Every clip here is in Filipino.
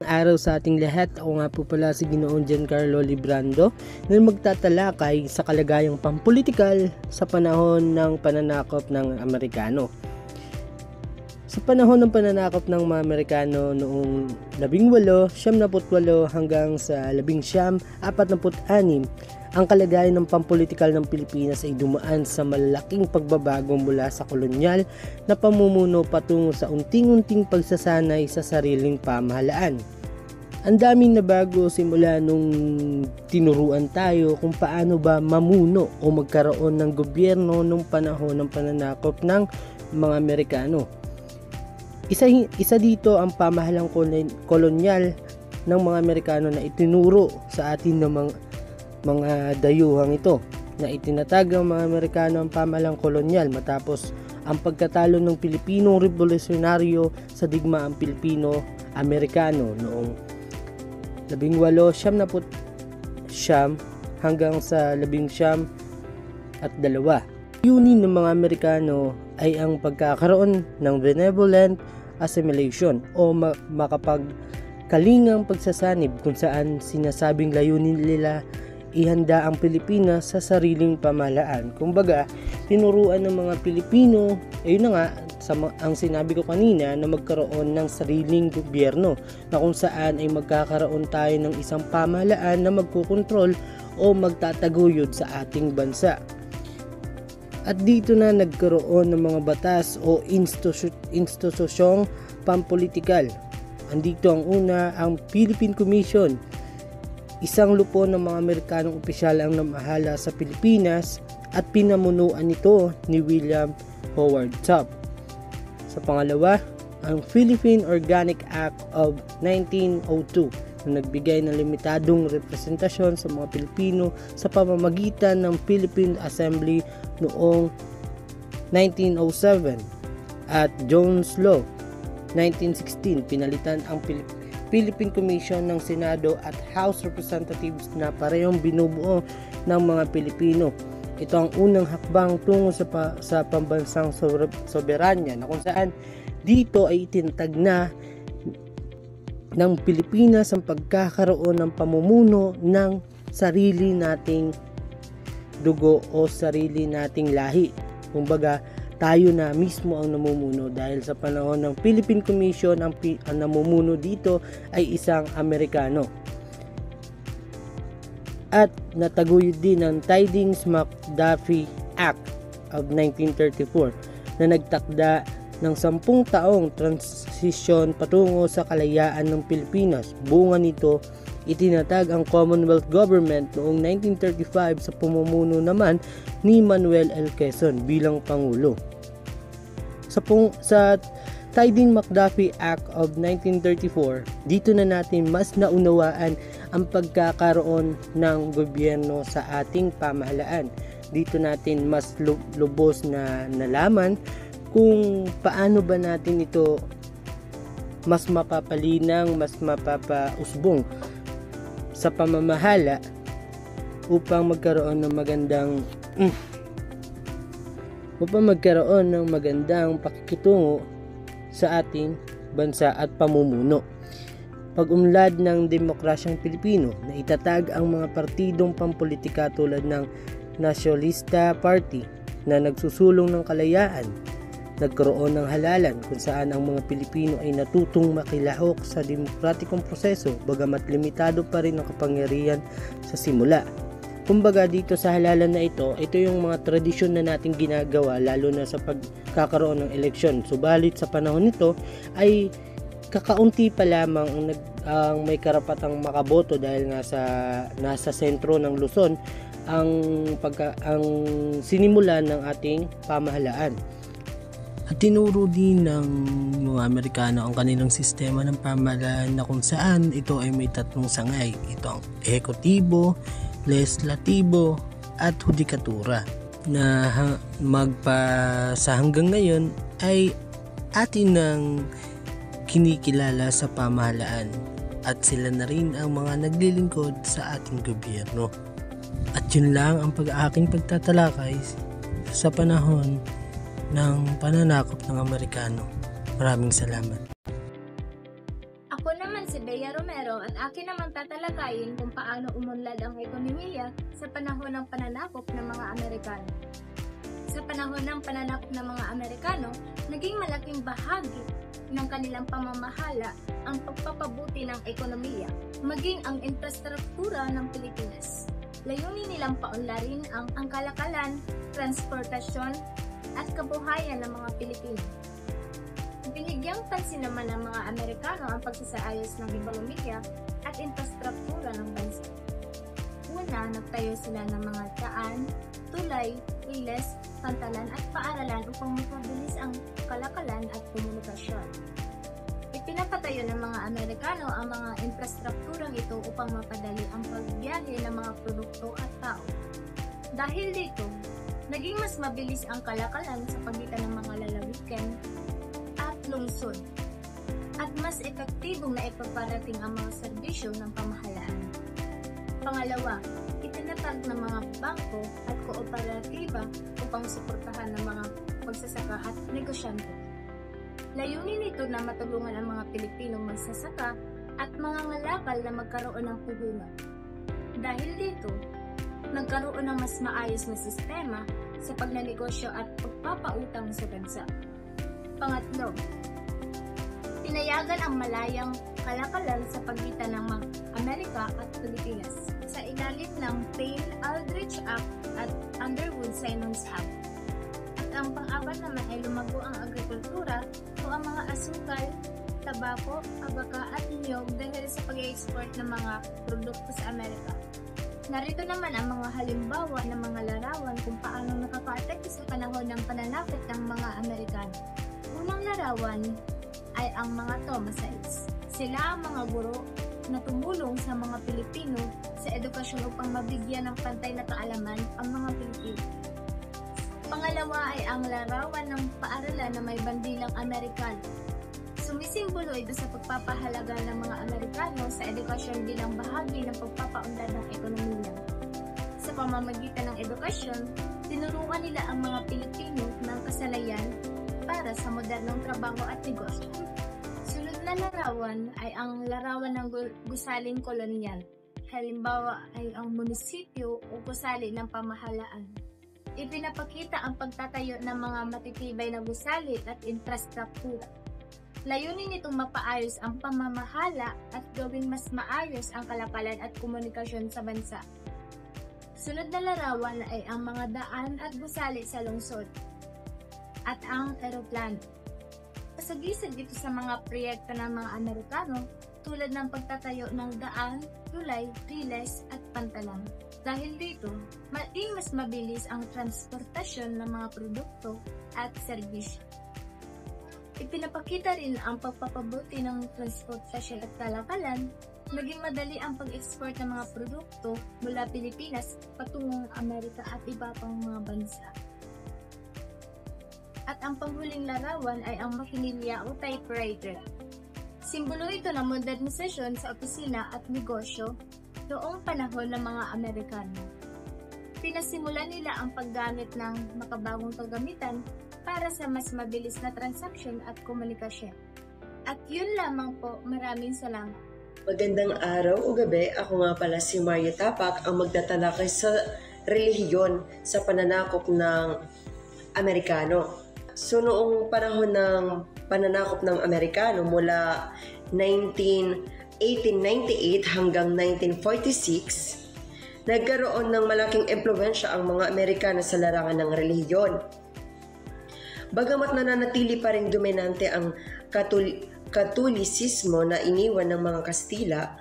araw sa ating lahat. Ako nga po pala si Ginoong Giancarlo Librando na magtatalakay sa kalagayang pampolitikal sa panahon ng pananakop ng Amerikano. Sa panahon ng pananakop ng mga Amerikano noong 1878 hanggang sa 1946, ang kalagayan ng pampolitikal ng Pilipinas ay dumaan sa malaking pagbabago mula sa kolonyal na pamumuno patungo sa unting-unting pagsasanay sa sariling pamahalaan. Ang daming nabago simula nung tinuruan tayo kung paano ba mamuno o magkaroon ng gobyerno nung panahon ng pananakop ng mga Amerikano. Isa dito ang pamahalang kolonyal ng mga Amerikano na itinuro sa atin ng mga dayuhang ito, na itinatag ng mga Amerikano ang pamahalang kolonyal matapos ang pagkatalo ng Pilipinong Revolusyonaryo sa digmaang Pilipino-Amerikano noong 1879 hanggang sa 1902. Yunin ng mga Amerikano ay ang pagkakaroon ng benevolent assimilation o makapagkalingang pagsasanib, kung saan sinasabing layunin nila ihanda ang Pilipinas sa sariling pamahalaan. Kumbaga, tinuruan ng mga Pilipino, ayun na nga, ang sinabi ko kanina, na magkaroon ng sariling gobyerno na kung saan ay magkakaroon tayo ng isang pamahalaan na magkukontrol o magtataguyod sa ating bansa. At dito na nagkaroon ng mga batas o institusyong pampolitikal. Andito ang una, ang Philippine Commission. Isang lupon ng mga Amerikanong opisyal ang namahala sa Pilipinas at pinamunuan nito ni William Howard Taft. Sa pangalawa, ang Philippine Organic Act of 1902 na nagbigay ng limitadong representasyon sa mga Pilipino sa pamamagitan ng Philippine Assembly noong 1907, at Jones Law 1916 pinalitan ang Philippine Commission ng Senado at House Representatives na parehong binubuo ng mga Pilipino. Ito ang unang hakbang tungo sa pambansang soberanya, na kung saan dito ay itinatag na ng Pilipinas ang pagkakaroon ng pamumuno ng sarili nating dugo o sarili nating lahi. Kumbaga, tayo na mismo ang namumuno, dahil sa panahon ng Philippine Commission ang namumuno dito ay isang Amerikano. At nataguyod din ang Tydings-McDuffie Act of 1934 na nagtakda ng 10 taong transisyon patungo sa kalayaan ng Pilipinas. Bunga nito, itinatag ang Commonwealth Government noong 1935 sa pamumuno naman ni Manuel L. Quezon bilang Pangulo. Sa Tydings-McDuffie Act of 1934, dito na natin mas naunawaan ang pagkakaroon ng gobyerno sa ating pamahalaan. Dito natin mas lubos na nalaman kung paano ba natin ito mas mapapalinang, mas mapapausbong sa pamamahala upang magkaroon ng magandang pakikitungo sa ating bansa at pamumuno. Pag-unlad ng demokrasyang Pilipino, na itatag ang mga partidong pampolitika tulad ng Nasyonalista Party na nagsusulong ng kalayaan. Nagkaroon ng halalan kung saan ang mga Pilipino ay natutong makilahok sa demokratikong proseso, bagamat limitado pa rin ang kapangyarihan sa simula. Kumbaga, dito sa halalan na ito yung mga tradisyon na nating ginagawa, lalo na sa pagkakaroon ng eleksyon. Subalit sa panahon nito ay kakaunti pa lamang ang may karapatang makaboto, dahil nga nasa sentro ng Luzon ang sinimula ng ating pamahalaan. At tinuro din ng mga Amerikano ang kanilang sistema ng pamahalaan, na kung saan ito ay may 3 sangay. Ito ang ehekutibo, legislatibo at hudikatura, na sa hanggang ngayon ay atin nang kinikilala sa pamahalaan, at sila na rin ang mga naglilingkod sa ating gobyerno. At yun lang ang aking pagtatalakay sa panahon ng pananakop ng Amerikano. Maraming salamat. Ako naman si Bea Romero. akin namang tatalakayin kung paano umunlad ang ekonomiya sa panahon ng pananakop ng mga Amerikano. Sa panahon ng pananakop ng mga Amerikano, naging malaking bahagi ng kanilang pamamahala ang pagpapabuti ng ekonomiya, maging ang infrastruktura ng Pilipinas. Layunin nilang paunlarin ang kalakalan, transportasyon, at kabuhayan ng mga Pilipino. Binigyang pansin naman ng mga Amerikano ang pagsasaayos ng ekonomiya at infrastruktura ng bansa. Una, nagtayo sila ng mga daan, tulay, riles, pantalan at paaralan upang mapabilis ang kalakalan at komunikasyon. Ipinapatayo ng mga Amerikano ang mga infrastrukturang ito upang mapadali ang pagbiyahe ng mga produkto at tao. Dahil dito, naging mas mabilis ang kalakalan sa pagitan ng mga lalawigan at lungsod, at mas epektibong na ipaparating ang mga serbisyo ng pamahalaan. Pangalawa, itinatag ng mga bangko at kooperatiba upang suportahan ng mga magsasaka at negosyante. Layunin nito na matulungan ang mga Pilipinong magsasaka at mga ngalakal na magkaroon ng puhunan. Dahil dito, nagkaroon ng mas maayos na sistema sa pagnanegosyo at pagpapautang sa bansa. Pangatlo, pinayagan ang malayang kalakalan sa pagitan ng mga Amerika at Pilipinas sa ilalim ng Payne-Aldrich Act at Underwood-Simonds Act. At ang pang-apat naman ay lumago ang agrikultura o ang mga asukal, tabako, abaka at niyog dahil sa pag-export ng mga produkto sa Amerika. Narito naman ang mga halimbawa ng mga larawan kung paano nakaka-apekto sa panahon ng pananakop ng mga Amerikano. Unang larawan ay ang mga Thomasites. Sila ang mga guro na tumulong sa mga Pilipino sa edukasyon upang mabigyan ng pantay na kaalaman ang mga Pilipino. Pangalawa ay ang larawan ng paaralan na may bandilang Amerikano. Sumisimbolo ito sa pagpapahalaga ng mga Amerikano sa edukasyon bilang bahagi ng pagpapaunlad ng ekonomiya. Sa pamamagitan ng edukasyon, tinuruan nila ang mga Pilipino ng kasanayan para sa modernong trabaho at negosyo. Sunod na larawan ay ang larawan ng gusaling kolonyal. Halimbawa ay ang munisipyo o gusali ng pamahalaan. Ipinapakita ang pagtatayo ng mga matitibay na gusali at infrastruktura. Layunin nitong mapaayos ang pamamahala at gawing mas maayos ang kalakalan at komunikasyon sa bansa. Sunod na larawan ay ang mga daan at gusali sa lungsod at ang eroplano. Kasagisag dito sa mga proyekto ng mga Amerikano tulad ng pagtatayo ng daan, tulay, riles at pantalan. Dahil dito, mas mabilis ang transportasyon ng mga produkto at serbisyo. Ipinapakita rin ang pagpapabuti ng transportasyon at kalakalan, naging madali ang pag-export ng mga produkto mula Pilipinas patungong Amerika at iba pang mga bansa. At ang panghuling larawan ay ang makinilya o typewriter. Simbolo ito ng modernisasyon sa opisina at negosyo noong panahon ng mga Amerikano. Pinasimulan nila ang paggamit ng makabagong kagamitan para sa mas mabilis na transaksyon at komunikasyon. At yun lamang po, maraming salamat. Magandang araw o gabi, ako nga pala si Mario Tapak, ang magtatalakay sa relihiyon sa pananakop ng Amerikano. So noong panahon ng pananakop ng Amerikano mula 1898 hanggang 1946, nagkaroon ng malaking impluwensya ang mga Amerikano sa larangan ng relihiyon. Bagamat nananatili pa rin dominante ang Katolisismo na iniwan ng mga Kastila,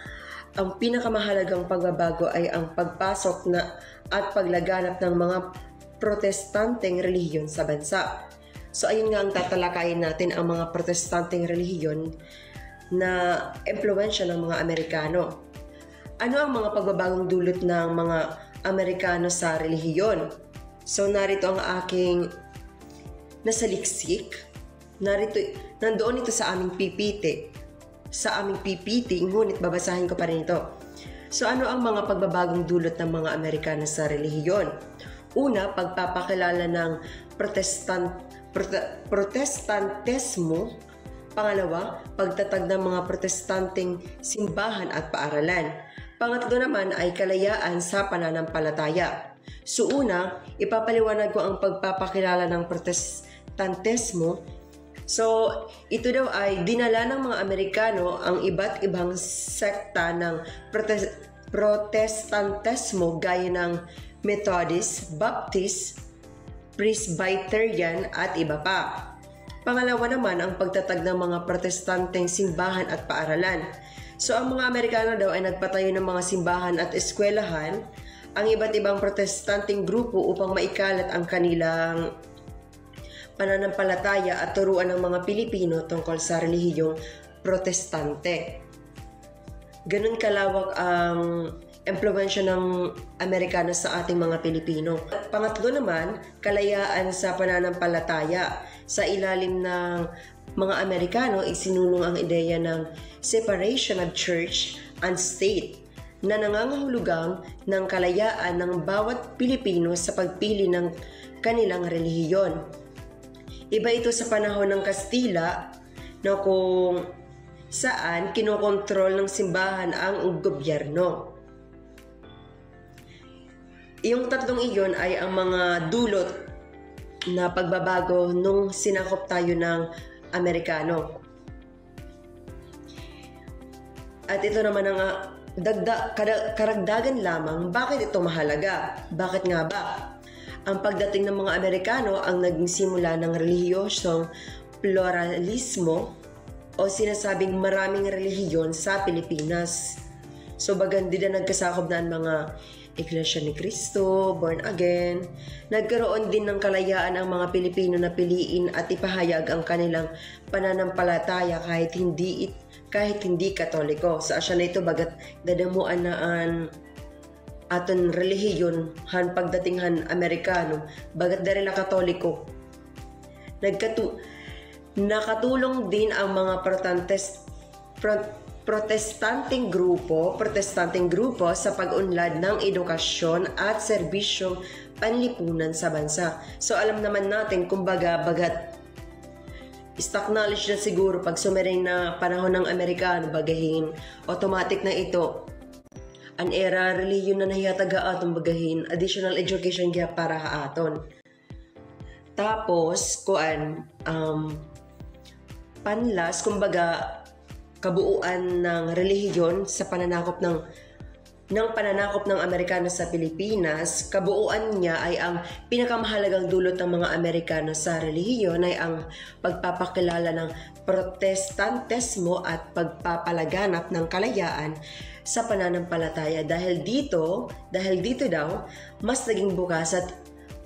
ang pinakamahalagang pagbabago ay ang pagpasok na at paglaganap ng mga protestanteng relihiyon sa bansa. So ayun nga ang tatalakayin natin, ang mga protestanteng relihiyon na impluwensya ng mga Amerikano. Ano ang mga pagbabagong dulot ng mga Amerikano sa relihiyon? So narito ang aking nasaliksik. Nandoon ito sa aming PPT. Ngunit babasahin ko pa rin ito. So ano ang mga pagbabagong dulot ng mga Amerikano sa relihiyon? Una, pagpapakilala ng Protestantismo, Pangalawa, pagtatag ng mga protestanteng simbahan at paaralan. Pangatlo naman ay kalayaan sa pananampalataya. So una, ipapaliwanag ko ang pagpapakilala ng protestantesmo. So ito daw ay dinala ng mga Amerikano ang iba't ibang sekta ng protestantesmo gaya ng Methodist, Baptist, Presbyterian at iba pa. Pangalawa naman ang pagtatag ng mga protestanteng simbahan at paaralan. So ang mga Amerikano daw ay nagpatayo ng mga simbahan at eskwelahan, ang iba't ibang protestanteng grupo upang maikalat ang kanilang pananampalataya at turuan ng mga Pilipino tungkol sa relihiyong protestante. Ganun kalawak ang impluwensya ng Amerikano sa ating mga Pilipino. At pangatlo naman, kalayaan sa pananampalataya. Sa ilalim ng mga Amerikano, isinulong ang ideya ng separation of church and state na nangangahulugang ng kalayaan ng bawat Pilipino sa pagpili ng kanilang relihiyon. Iba ito sa panahon ng Kastila na kung saan kinokontrol ng simbahan ang gobyerno. Yung tatlong iyon ay ang mga dulot na pagbabago nung sinakop tayo ng Amerikano. At ito naman ang karagdagan lamang, bakit ito mahalaga? Bakit nga ba? Ang pagdating ng mga Amerikano ang naging simula ng relihiyosong pluralismo o sinasabing maraming relihiyon sa Pilipinas. So bagandi na nagkasakop na ang mga Iglesia ni Cristo, born again. Nagkaroon din ng kalayaan ang mga Pilipino na piliin at ipahayag ang kanilang pananampalataya kahit hindi Katoliko. Sa asya na ito bagat dadamuan na ang aton relihiyon han pagdatinghan Amerikano bagat darila Katoliko. Nakatulong din ang mga protestanteng grupo sa pag-unlad ng edukasyon at serbisyong panlipunan sa bansa. So alam naman natin kumbaga bagat stock knowledge na siguro pag sumering na panahon ng Amerikano bagahin automatic na ito an era reliyon na nahiyataga atong bagahin additional education kaya para haaton. Tapos panlas kumbaga kabuuan ng relihiyon sa pananakop ng Amerikano sa Pilipinas. Kabuuan niya ay ang pinakamahalagang dulot ng mga Amerikano sa relihiyon ay ang pagpapakilala ng protestantesmo at pagpapalaganap ng kalayaan sa pananampalataya. Dahil dito daw mas naging bukas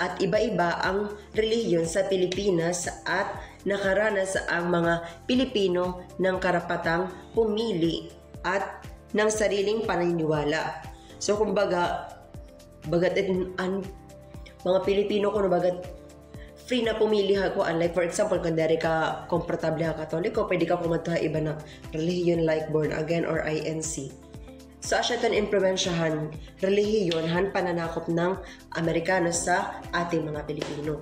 at iba-iba ang relihiyon sa Pilipinas at nakaranas ang mga Pilipino ng karapatang pumili at ng sariling paniniwala. So kumbaga bagat mga Pilipino kuno bagat free na pumili ako, unlike for example kung dari ka komportable ka Katoliko, pwede ka pumunta iba na relihiyon like born again or INC. So asya tan impluwensyahan relihiyon han pananakop ng Amerikano sa ating mga Pilipino.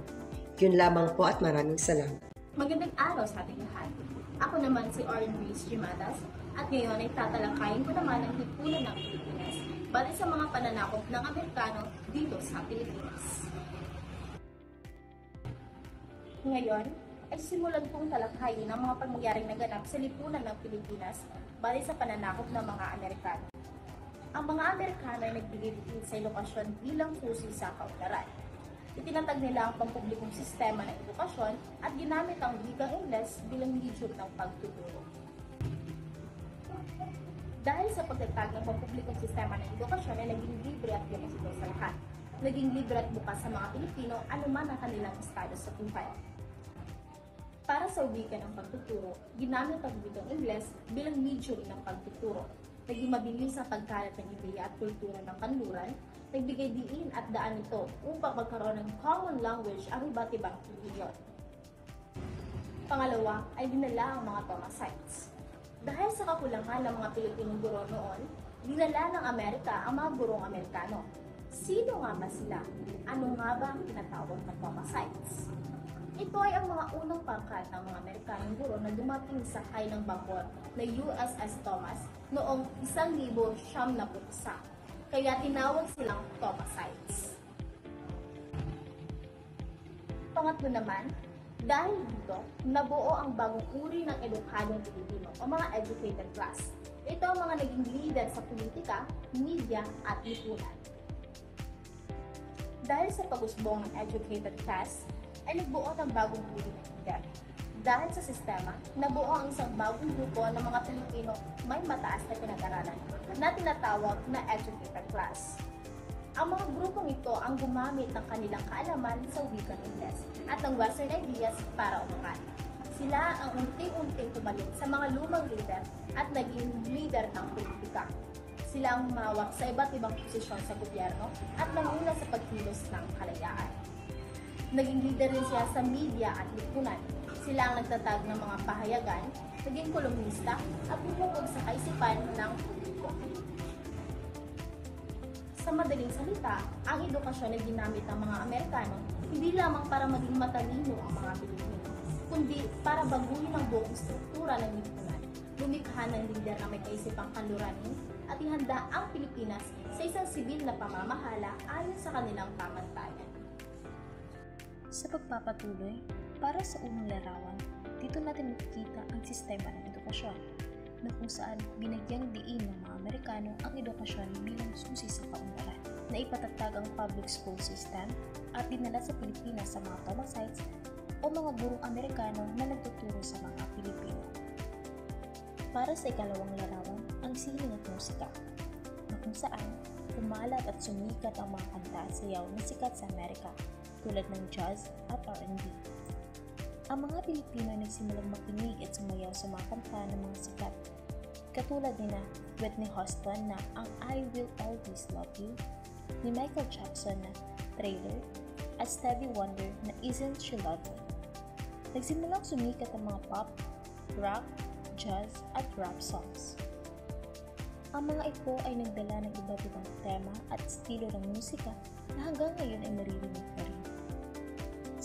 Yun lamang po at maraming salamat. Magandang araw sa ating lahat. Ako naman si Orin Reese Gimadas at ngayon ay tatalakayin ko naman ang lipunan ng Pilipinas base sa mga pananakop ng Amerikano dito sa Pilipinas. Ngayon ay simulan kong talakayin ang mga pangyayaring naganap sa lipunan ng Pilipinas base sa pananakop ng mga Amerikano. Ang mga Amerikano ay nagbigay sa edukasyon bilang susi sa kaunlaran. Itinatag nila ang pampublikong sistema ng edukasyon at ginamit ang wikang Ingles bilang medium ng pagtuturo. Dahil sa pagtatag ng pampublikong sistema ng edukasyon ay naging libre at bukas ito sa lahat. Naging libre at bukas sa mga Pilipino anuman ang kanilang estado sa buhay. Para sa wika ng pagtuturo, ginamit ang wikang Ingles bilang medium ng pagtuturo. Naging mabilis ang pagkalat ng ideya at kultura ng kanluran, nagbigay diin at daan ito upang magkaroon ng common language ang iba't ibang relihiyon. Pangalawa ay dinala ang mga Thomasites. Dahil sa kakulangan ng mga Pilipinong guro noon, dinala ng Amerika ang mga gurong Amerikano. Sino nga ba sila? Ano nga ba ang tinatawag na Thomasites? Ito ay ang mga unang pangkat ng mga Amerikanong guro na dumating sa sakay ng bangkor na USS Thomas noong 1991, kaya tinawag silang Thomasites. Pangatlo naman, dahil dito, nabuo ang bagong uri ng edukadong Pilipino o mga educated class. Ito ang mga naging leader sa politika, media at lipunan. Dahil sa pag-usbong ng educated class, ay nagbuo ng bagong uri ng leader. Dahil sa sistema, nabuo ang isang bagong grupo ng mga Pilipino may mataas na pinag-aralan na tinatawag na educated class. Ang mga grupong ito ang gumamit ng kanilang kaalaman sa wikang Ingles at ng Western ideas para umangat. Sila ang unti-unting tumalim sa mga lumang leader at naging leader ng politika. Sila ang humawak sa iba't ibang posisyon sa gobyerno at nanguna sa pagkilos ng kalayaan. Naging leader rin siya sa media at lipunan. Sila ang nagtatag ng mga pahayagan, naging kolumnista at bumungog sa kaisipan ng publiko. Sa madaling salita, ang edukasyon na ginamit ng mga Amerikano hindi lamang para maging matalino ang mga Pilipino, kundi para baguhin ang buong struktura ng lipunan, lumikha ng leader na may kaisipang kanluranin at ihanda ang Pilipinas sa isang sibil na pamamahala ayon sa kanilang pamantayan. Sa pagpapatuloy, para sa unang larawan, dito natin makikita ang sistema ng edukasyon, na kung saan binagyang diin ng mga Amerikano ang edukasyon bilang susi sa kaunlaran, na ipatatag ang public school system at dinala sa Pilipinas sa mga Thomasites o mga gurong Amerikano na nagtuturo sa mga Pilipino. Para sa ikalawang larawan, ang sining at musika, na kung saan kumalat at sumikat ang mga kanta at sayaw na sikat sa Amerika, tulad ng jazz at R&B. Ang mga Pilipino ay nagsimulang makinig at sumayaw sa mga kanta ng mga sikat, katulad ni Whitney Houston na ang I Will Always Love You, ni Michael Jackson na Thriller, at Stevie Wonder na Isn't She Lovely. Nagsimulang sumikat ang mga pop, rock, jazz at rap songs. Ang mga ito ay nagdala ng iba't ibang tema at estilo ng musika na hanggang ngayon ay naririnig pa rin.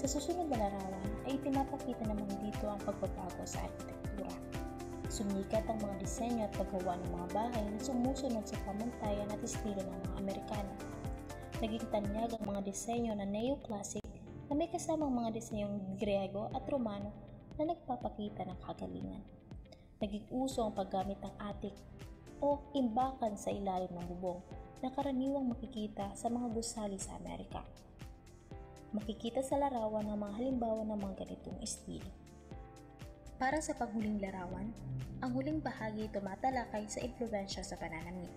Sa susunod na larawan ay pinapakita naman dito ang pagbabago sa arkitektura. Sumikat ang mga disenyo at paggawa ng mga bahay na sumusunod sa pamantayan at estilo ng mga Amerikano. Naging tanyag ang mga disenyo na neoclassic na may kasamang mga disenyong Griego at Romano na nagpapakita ng kagalingan. Naging uso ang paggamit ng attic o imbakan sa ilalim ng bubong na karaniwang makikita sa mga gusali sa Amerika. Makikita sa larawan ang mga halimbawa ng mga ganitong estilo. Para sa panghuling larawan, ang huling bahagi tumatalakay sa impluwensya sa pananamit.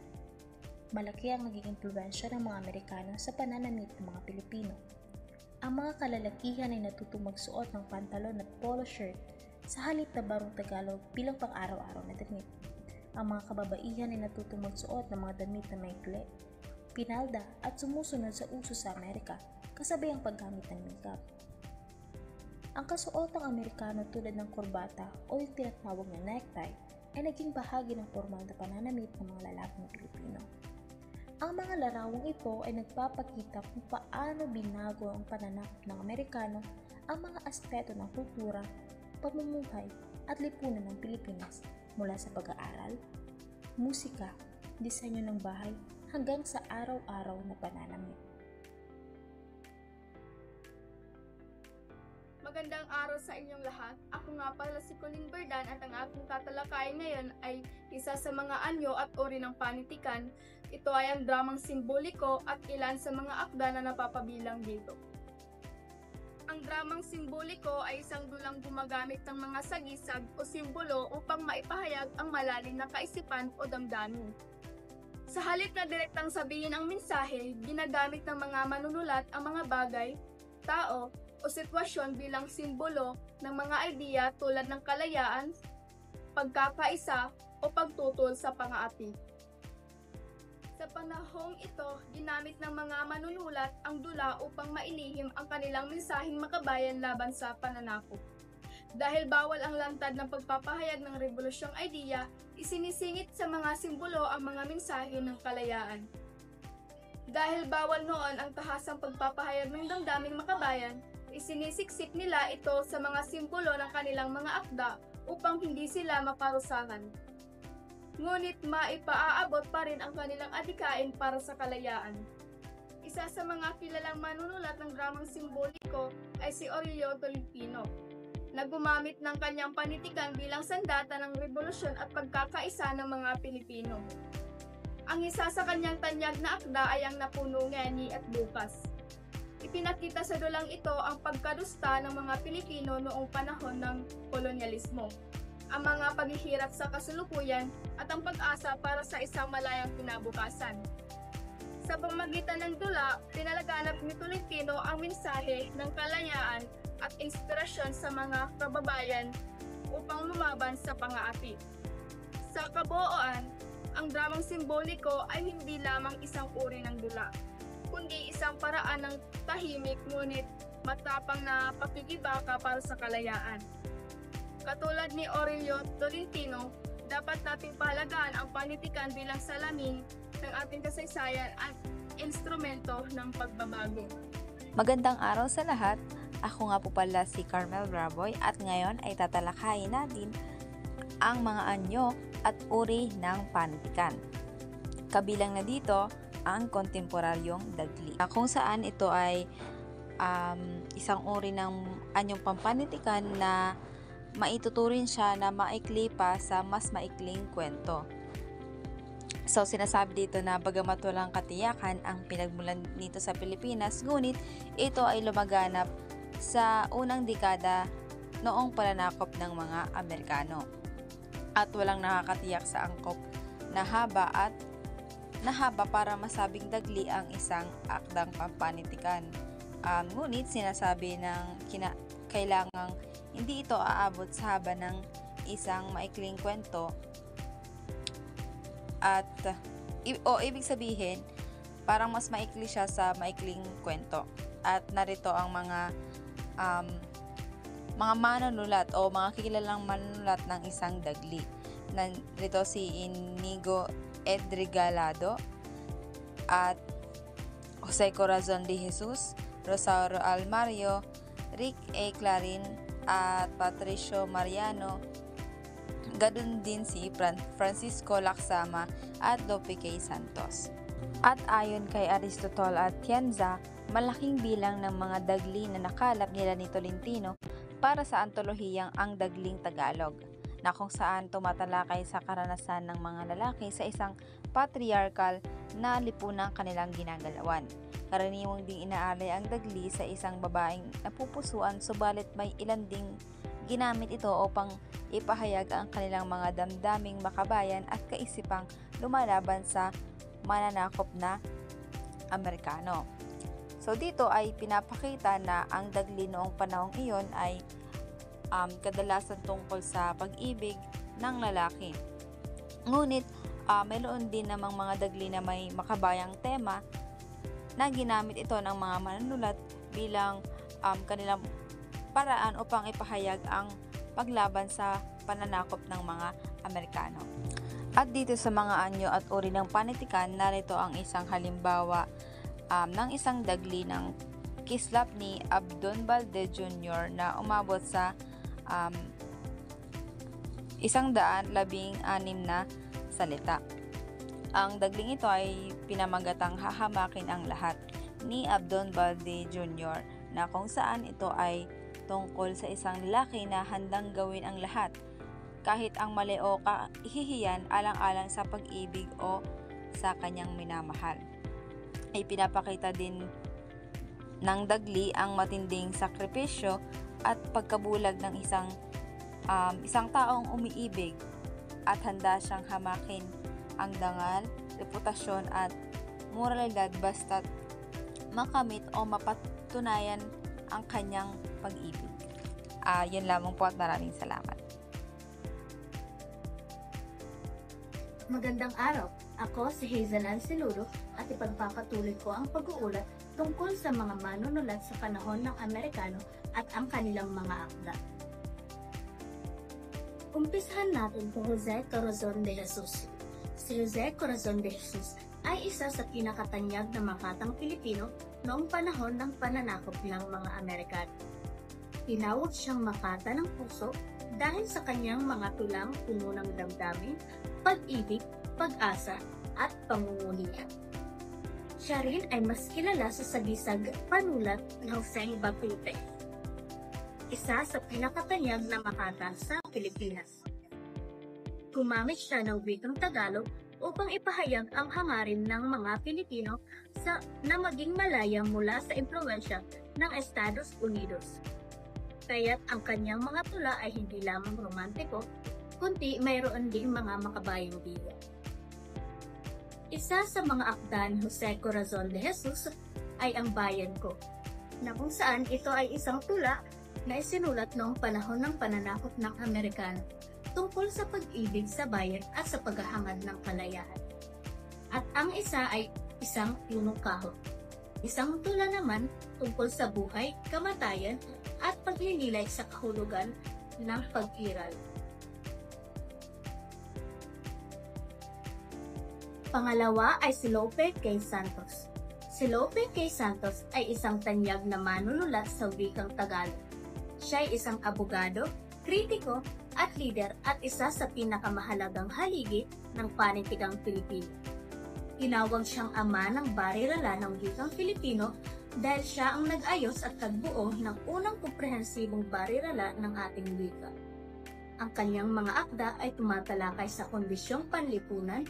Malaki ang naging impluwensya ng mga Amerikano sa pananamit ng mga Pilipino. Ang mga kalalakihan ay natutong magsuot ng pantalon at polo shirt sa halip na barong Tagalog bilang pang-araw-araw na damit. Ang mga kababaihan ay natutong magsuot ng mga damit na maikli, pinalda at sumusunod sa uso sa Amerika kasabay ang paggamit ng makeup. Ang kasuotang Amerikano tulad ng kurbata o yung tinatawag na necktie ay naging bahagi ng formal na pananamit ng mga lalaking Pilipino. Ang mga larawang ito ay nagpapakita kung paano binago ang pananakop ng Amerikano ang mga aspeto ng kultura, pamumuhay at lipunan ng Pilipinas mula sa pag-aaral, musika, disenyo ng bahay hanggang sa araw-araw na pananamit. Magandang araw sa inyong lahat. Ako nga pala si Colleen Berdan at ang aking tatalakayin ngayon ay isa sa mga anyo at uri ng panitikan. Ito ay ang dramang simboliko at ilan sa mga akda na napapabilang dito. Ang dramang simboliko ay isang dulang gumagamit ng mga sagisag o simbolo upang maipahayag ang malalim na kaisipan o damdamin. Sa halip na direktang sabihin ang mensahe, ginagamit ng mga manunulat ang mga bagay, tao, o sitwasyon bilang simbolo ng mga idea tulad ng kalayaan, pagkakaisa o pagtutol sa pang-aapi. Sa panahong ito, ginamit ng mga manunulat ang dula upang mailihim ang kanilang mensaheng makabayan laban sa pananakop. Dahil bawal ang lantad ng pagpapahayag ng rebolusyong idea, isinisingit sa mga simbolo ang mga mensahe ng kalayaan. Dahil bawal noon ang tahasang pagpapahayag ng damdaming makabayan, Isinisiksik nila ito sa mga simbolo ng kanilang mga akda upang hindi sila maparusahan. Ngunit maipaaabot pa rin ang kanilang adhikain para sa kalayaan. Isa sa mga kilalang manunulat ng dramang simboliko ay si Aurelio Tolentino, na gumamit ng kanyang panitikan bilang sandata ng revolusyon at pagkakaisa ng mga Pilipino. Ang isa sa kanyang tanyag na akda ay ang Napuno Ngeni at Bukas. Ipinakita sa dulang ito ang pagkadusta ng mga Pilipino noong panahon ng kolonyalismo, ang mga paghihirap sa kasulukuyan at ang pag-asa para sa isang malayang kinabukasan. Sa pamamagitan ng dula, pinalaganap ni Tolentino ang mensahe ng kalayaan at inspirasyon sa mga kababayan upang lumaban sa pang-aapi. Sa kabuuan, ang dramang simboliko ay hindi lamang isang uri ng dula, kundi isang paraan ng tahimik ngunit matapang na pakikibaka para sa kalayaan. Katulad ni Aurelio Tolentino, dapat nating pahalagaan ang panitikan bilang salamin ng ating kasaysayan at instrumento ng pagbabago. Magandang araw sa lahat. Ako nga po pala si Carmel Graboy at ngayon ay tatalakayin natin ang mga anyo at uri ng panitikan. Kabilang na dito ang kontemporaryong dagli, kung saan ito ay isang uri ng anyong pampanitikan na maituturing siya na maikli pa sa mas maikling kwento. So, sinasabi dito na bagamat walang katiyakan ang pinagmulan nito sa Pilipinas, ngunit ito ay lumaganap sa unang dekada noong pananakop ng mga Amerikano. At walang nakakatiyak sa angkop na haba para masabing dagli ang isang akdang pampanitikan. Ngunit sinasabi ng kailangang hindi ito aabot sa haba ng isang maikling kwento at ibig sabihin parang mas maikli siya sa maikling kwento. At narito ang mga manunulat o mga kikilalang manunulat ng isang dagli. Narito si Inigo Edregalado at Jose Corazon de Jesus, Rosario Almario, Rick A. Clarin at Patricio Mariano. Gadun din si Francisco Laksama at Lope K. Santos. At ayon kay Aristotle at Tienza, malaking bilang ng mga dagli na nakalap nila ni Tolentino para sa antolohiyang Ang Dagling Tagalog, na kung saan tumatalakay sa karanasan ng mga lalaki sa isang patriarchal na lipunang kanilang ginagalawan. Karaniwang ding inaalay ang dagli sa isang babaeng napupusuan, subalit may ilan ding ginamit ito upang ipahayag ang kanilang mga damdaming makabayan at kaisipang lumalaban sa mananakop na Amerikano. So dito ay pinapakita na ang dagli noong panahong iyon ay kadalasan tungkol sa pag-ibig ng lalaki. Ngunit mayroon din namang mga dagli na may makabayang tema na ginamit ito ng mga manunulat bilang kanilang paraan upang ipahayag ang paglaban sa pananakop ng mga Amerikano. At dito sa mga anyo at uri ng panitikan, narito ang isang halimbawa ng isang dagli ng kislap ni Abdon Valdez Jr. na umabot sa 116 na salita. Ang dagling ito ay pinamagatang Hahamakin ang Lahat ni Abdon Valdez Jr. na kung saan ito ay tungkol sa isang lalaki na handang gawin ang lahat, kahit ang mali o kahihiyan alang-alang sa pag-ibig o sa kanyang minamahal. Ay pinapakita din ng dagli ang matinding sakripisyo at pagkabulag ng isang taong umiibig at handa siyang hamakin ang dangal, reputasyon at moralidad basta't makamit o mapatunayan ang kanyang pag-ibig. Yun lamang po at maraming salamat. Magandang araw. Ako si Hazel Ancelulo at ipagpapatuloy ko ang pag-uulat tungkol sa mga manunulat sa panahon ng Amerikano at ang kanilang mga akda. Umpisahan natin kung Jose Corazon de Jesus. Si Jose Corazon de Jesus ay isa sa pinakatanyag na makatang Pilipino noong panahon ng pananakop ng mga Amerikano. Tinawag siyang Makata ng Puso dahil sa kanyang mga tulang puno ng damdamin, pag-ibig, pag-asa, at pangungunian. Siya rin ay mas kilala sa sagisag panulat ng Jose Bapute, isa sa pinakatanyag na Makata sa Pilipinas. Gumamit siya ng wikang Tagalog upang ipahayag ang hangarin ng mga Pilipino na maging malaya mula sa impluwensya ng Estados Unidos. Kaya't ang kanyang mga tula ay hindi lamang romantiko, kundi mayroon ding mga makabayang diwa. Isa sa mga akda ni Jose Corazon de Jesus ay Ang Bayan Ko, na kung saan ito ay isang tula na isinulat noong panahon ng pananakop ng Amerikano tungkol sa pag-ibig sa bayan at sa paghahangad ng kalayaan. At ang isa ay Isang Punong Kahoy. Isang tula naman tungkol sa buhay, kamatayan, at pagninilay sa kahulugan ng pag-iral. Pangalawa ay si Lope K. Santos. Si Lope K. Santos ay isang tanyag na manunulat sa wikang Tagalog. Siya ay isang abogado, kritiko, at lider at isa sa pinakamahalagang haligi ng panitikang Pilipino. Tinawag siyang ama ng barirala ng wikang Filipino dahil siya ang nag-ayos at nagbuo ng unang komprehensibong barirala ng ating wika. Ang kanyang mga akda ay tumatalakay sa kondisyong panlipunan,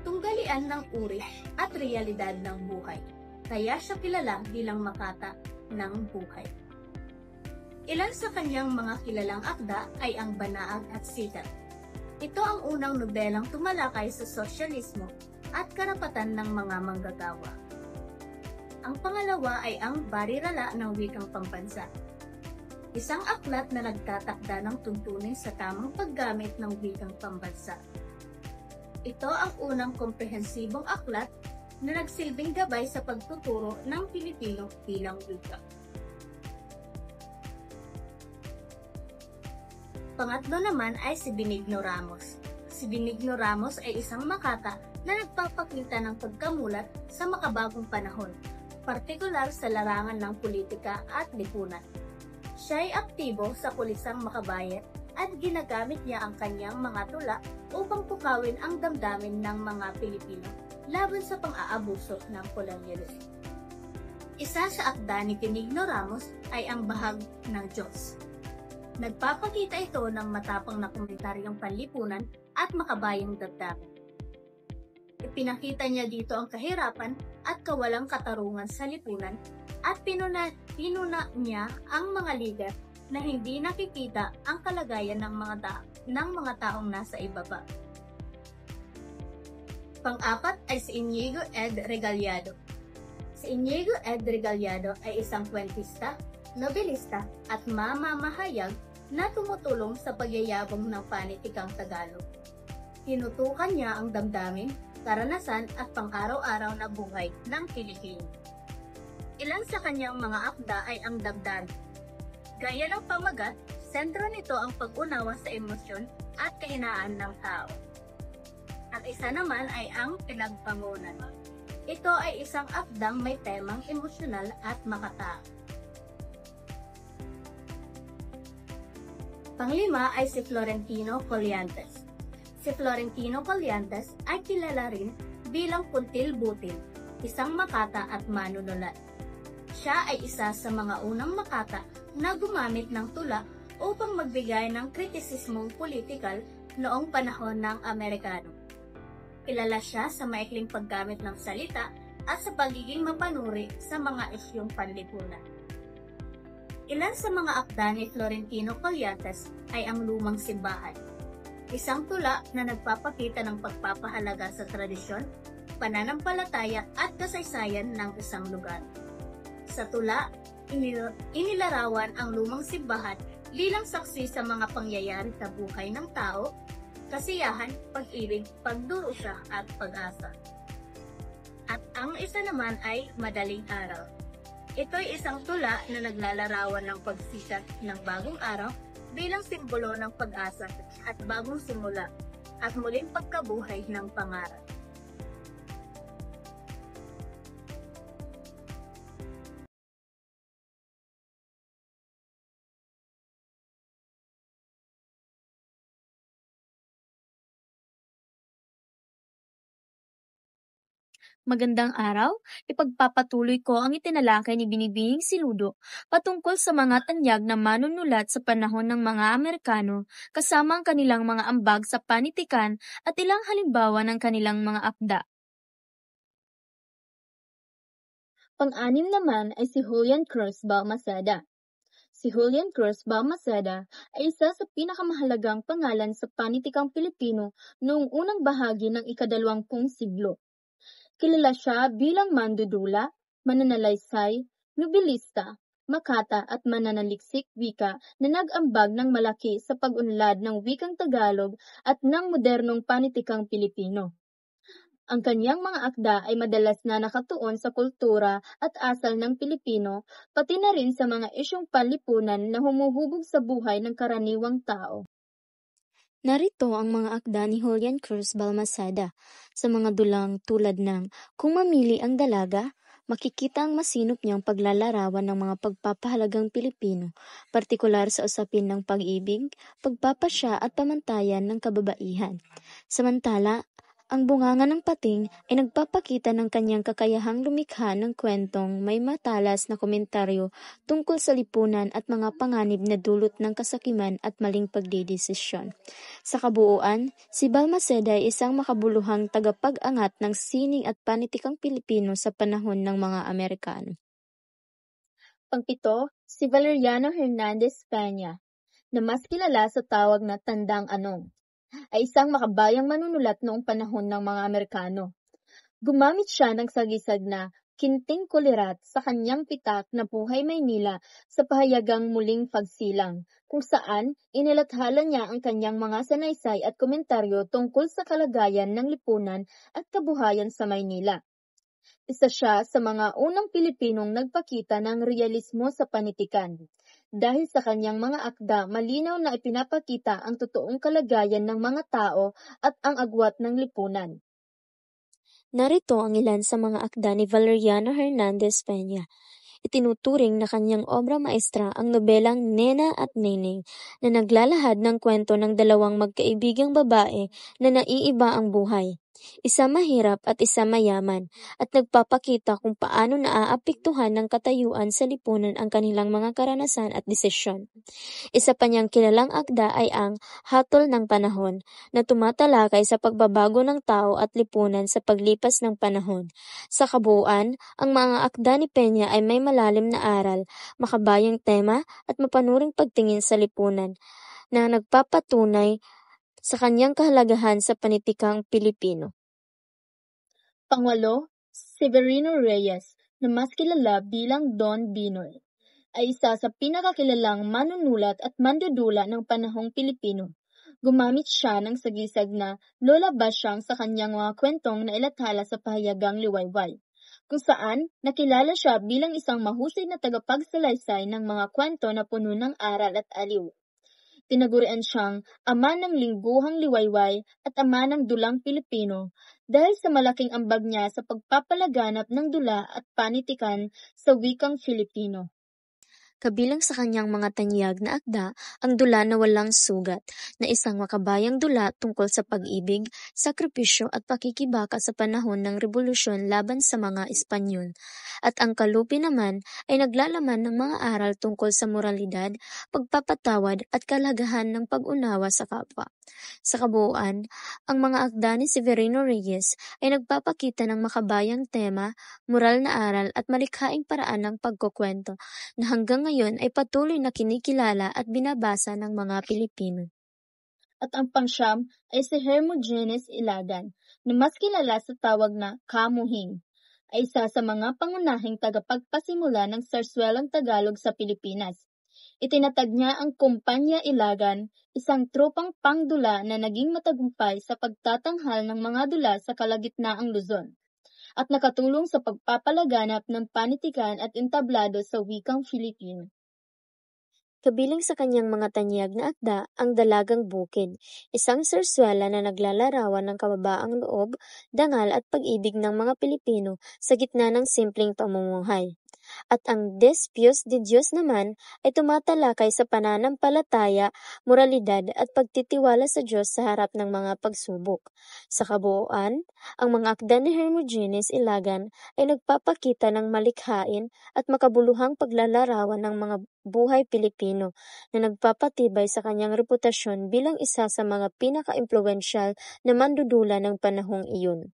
tunggalian ng uri at realidad ng buhay. Kaya siya kilala bilang Makata ng buhay. Ilan sa kanyang mga kilalang akda ay ang Banaag at Sikat. Ito ang unang nobelang tumalakay sa sosyalismo at karapatan ng mga manggagawa. Ang pangalawa ay ang Barirala ng Wikang Pambansa. Isang aklat na nagtatakda ng tuntunin sa tamang paggamit ng wikang pambansa. Ito ang unang komprehensibong aklat na nagsilbing gabay sa pagtuturo ng Pilipino bilang wika. Pangatlo naman ay si Benigno Ramos. Si Benigno Ramos ay isang Makata na nagpapakita ng pagkamulat sa makabagong panahon, partikular sa larangan ng politika at lipunan. Siya ay aktibo sa pulisang makabayan at ginagamit niya ang kanyang mga tula upang pukawin ang damdamin ng mga Pilipino laban sa pang-aabuso ng kolonyalismo. Isa sa akda ni Benigno Ramos ay ang Bahag ng Diyos. Nagpapakita ito ng matapang na komentaryong panlipunan at makabayang damdamin. Ipinakita niya dito ang kahirapan at kawalang katarungan sa lipunan at pinuna niya ang mga lider na hindi nakikita ang kalagayan ng mga taong nasa ibaba. Pang-apat ay si Inigo Ed Regaliado. Si Inigo Ed Regaliado ay isang kwentista, nobelista at mamamahayag na tumutulong sa pagyayabong ng panitikang Tagalog. Tinutukan niya ang damdamin, karanasan at pang-araw-araw na buhay ng Pilipino. Ilan sa kanyang mga akda ay ang Dabdal. Gaya ng pamagat, sentro nito ang pag-unawa sa emosyon at kahinaan ng tao. At isa naman ay ang Pinagpangunan. Ito ay isang akdang may temang emosyonal at makatao. Panglima ay si Florentino Colliantes. Si Florentino Colliantes ay kilala rin bilang Kuntil Butil, isang Makata at manunulat. Siya ay isa sa mga unang Makata na gumamit ng tula upang magbigay ng kritisismong politikal noong panahon ng Amerikano. Kilala siya sa maikling paggamit ng salita at sa pagiging mapanuri sa mga isyong panlipunan. Ilan sa mga akda ni Florentino Colliantes ay ang Lumang Simbahan, isang tula na nagpapakita ng pagpapahalaga sa tradisyon, pananampalataya at kasaysayan ng isang lugar. Sa tula, inilarawan ang lumang simbahan bilang saksi sa mga pangyayari sa buhay ng tao, kasiyahan, pag-ibig, pagdurusa at pag-asa. At ang isa naman ay Madaling Araw. Ito'y isang tula na naglalarawan ng pagsikat ng bagong araw bilang simbolo ng pag-asa at bagong simula at muling pagkabuhay ng pangarap. Magandang araw, ipagpapatuloy ko ang itinalakay ni Binibining Siludo patungkol sa mga tanyag na manunulat sa panahon ng mga Amerikano kasama ang kanilang mga ambag sa panitikan at ilang halimbawa ng kanilang mga akda. Pang-anim naman ay si Julian Cruz Balmaceda. Si Julian Cruz Balmaceda ay isa sa pinakamahalagang pangalan sa panitikang Pilipino noong unang bahagi ng ika-20 siglo. Kilala siya bilang mandudula, mananalaysay, nobilista, makata at mananaliksik wika na nag-ambag ng malaki sa pag-unlad ng wikang Tagalog at ng modernong panitikang Pilipino. Ang kanyang mga akda ay madalas na nakatuon sa kultura at asal ng Pilipino, pati na rin sa mga isyong panlipunan na humuhubog sa buhay ng karaniwang tao. Narito ang mga akda ni Julian Cruz Balmaceda sa mga dulang tulad ng Kung Mamili ang Dalaga, makikita ang masinop niyang paglalarawan ng mga pagpapahalagang Pilipino, partikular sa usapin ng pag-ibig, pagpapasya at pamantayan ng kababaihan. Samantala, ang Bunganga ng Pating ay nagpapakita ng kanyang kakayahang lumikha ng kwentong may matalas na komentaryo tungkol sa lipunan at mga panganib na dulot ng kasakiman at maling pagdedesisyon. Sa kabuuan, si Balmaceda ay isang makabuluhang tagapag-angat ng sining at panitikang Pilipino sa panahon ng mga Amerikano. Pangpito, si Valeriano Hernandez Peña, na mas kilala sa tawag na Tandang Anong, ay isang makabayang manunulat noong panahon ng mga Amerikano. Gumamit siya ng sagisag na Kinting Kulirat sa kanyang pitak na Buhay Maynila sa pahayagang Muling Pagsilang, kung saan inilathala niya ang kanyang mga sanaysay at komentaryo tungkol sa kalagayan ng lipunan at kabuhayan sa Maynila. Isa siya sa mga unang Pilipinong nagpakita ng realismo sa panitikan. Dahil sa kanyang mga akda, malinaw na ipinapakita ang totoong kalagayan ng mga tao at ang agwat ng lipunan. Narito ang ilan sa mga akda ni Valeriano Hernandez Peña. Itinuturing na kanyang obra maestra ang nobelang Nena at Neneng na naglalahad ng kwento ng dalawang magkaibigang babae na naiiba ang buhay. Isa mahirap at isa mayaman, at nagpapakita kung paano naaapektuhan ng katayuan sa lipunan ang kanilang mga karanasan at desisyon. Isa pa niyang kilalang akda ay ang Hatol ng Panahon, na tumatalakay sa pagbabago ng tao at lipunan sa paglipas ng panahon. Sa kabuuan, ang mga akda ni Peña ay may malalim na aral, makabayang tema at mapanuring pagtingin sa lipunan, na nagpapatunay sa kanyang kahalagahan sa panitikang Pilipino. Pangwalo, Severino Reyes, na mas kilala bilang Don Binoy, ay isa sa pinakakilalang manunulat at mandudula ng panahong Pilipino. Gumamit siya ng sagisag na Lola Basyang sa kanyang mga kwentong na ilathala sa pahayagang Liwayway, kung saan nakilala siya bilang isang mahusay na tagapagsalaysay ng mga kwento na puno ng aral at aliw. Tinagurian siyang ama ng lingguhang liwayway at ama ng dulang Pilipino dahil sa malaking ambag niya sa pagpapalaganap ng dula at panitikan sa wikang Filipino. Kabilang sa kanyang mga tanyag na akda ang Dula na Walang Sugat, na isang makabayang dula tungkol sa pag-ibig, sakripisyo at pakikibaka sa panahon ng rebolusyon laban sa mga Espanyol. At ang Kalupi naman ay naglalaman ng mga aral tungkol sa moralidad, pagpapatawad at kalagahan ng pag-unawa sa kapwa. Sa kabuuan, ang mga akda ni Severino Reyes ay nagpapakita ng makabayang tema, moral na aral at malikhaing paraan ng pagkukwento na hanggang ngayon ay patuloy na kinikilala at binabasa ng mga Pilipino. At ang pangsyam ay si Hermogenes Ilagan, na mas kilala sa tawag na Kamuhing, ay isa sa mga pangunahing tagapagpasimula ng sarswelang Tagalog sa Pilipinas. Itinatag niya ang Kumpanya Ilagan, isang tropang pangdula na naging matagumpay sa pagtatanghal ng mga dula sa kalagitnaang Luzon, at nakatulong sa pagpapalaganap ng panitikan at entablado sa wikang Filipino. Kabilang sa kanyang mga tanyag na akda ang Dalagang Bukid, isang sarswela na naglalarawan ng kababaang loob, dangal at pag-ibig ng mga Pilipino sa gitna ng simpleng pamumuhay. At ang Despios de Dios naman ay tumatalakay sa pananampalataya, moralidad at pagtitiwala sa Diyos sa harap ng mga pagsubok. Sa kabuuan, ang mga akda ni Hermogenes Ilagan ay nagpapakita ng malikhain at makabuluhang paglalarawan ng mga buhay Pilipino na nagpapatibay sa kanyang reputasyon bilang isa sa mga pinaka-impluwensyal na mandudula ng panahong iyon.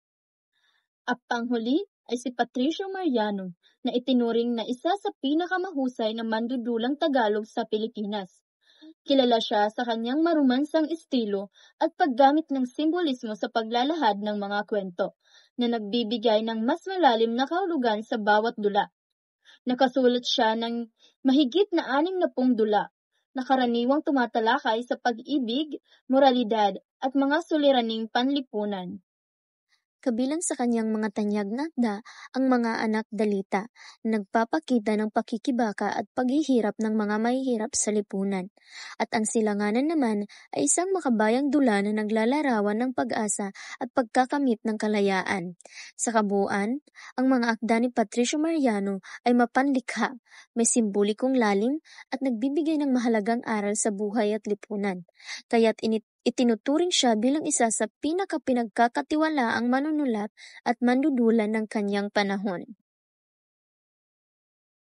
At panghuli ay si Patricio Mariano na itinuring na isa sa pinakamahusay na mandudulang Tagalog sa Pilipinas. Kilala siya sa kanyang marumansang estilo at paggamit ng simbolismo sa paglalahad ng mga kwento na nagbibigay ng mas malalim na kahulugan sa bawat dula. Nakasulat siya ng mahigit na 60 dula na karaniwang tumatalakay sa pag-ibig, moralidad at mga suliraning panlipunan. Kabilang sa kanyang mga tanyag na akda ang mga anak dalita na nagpapakita ng pakikibaka at paghihirap ng mga mahihirap sa lipunan. At ang silanganan naman ay isang makabayang dula na naglalarawan ng pag-asa at pagkakamit ng kalayaan. Sa kabuuan, ang mga akda ni Patricio Mariano ay mapanlikha, may simbolikong lalim at nagbibigay ng mahalagang aral sa buhay at lipunan. Kaya't itinuturing siya bilang isa sa pinakapinagkakatiwalaang manunulat at mandudulan ng kanyang panahon.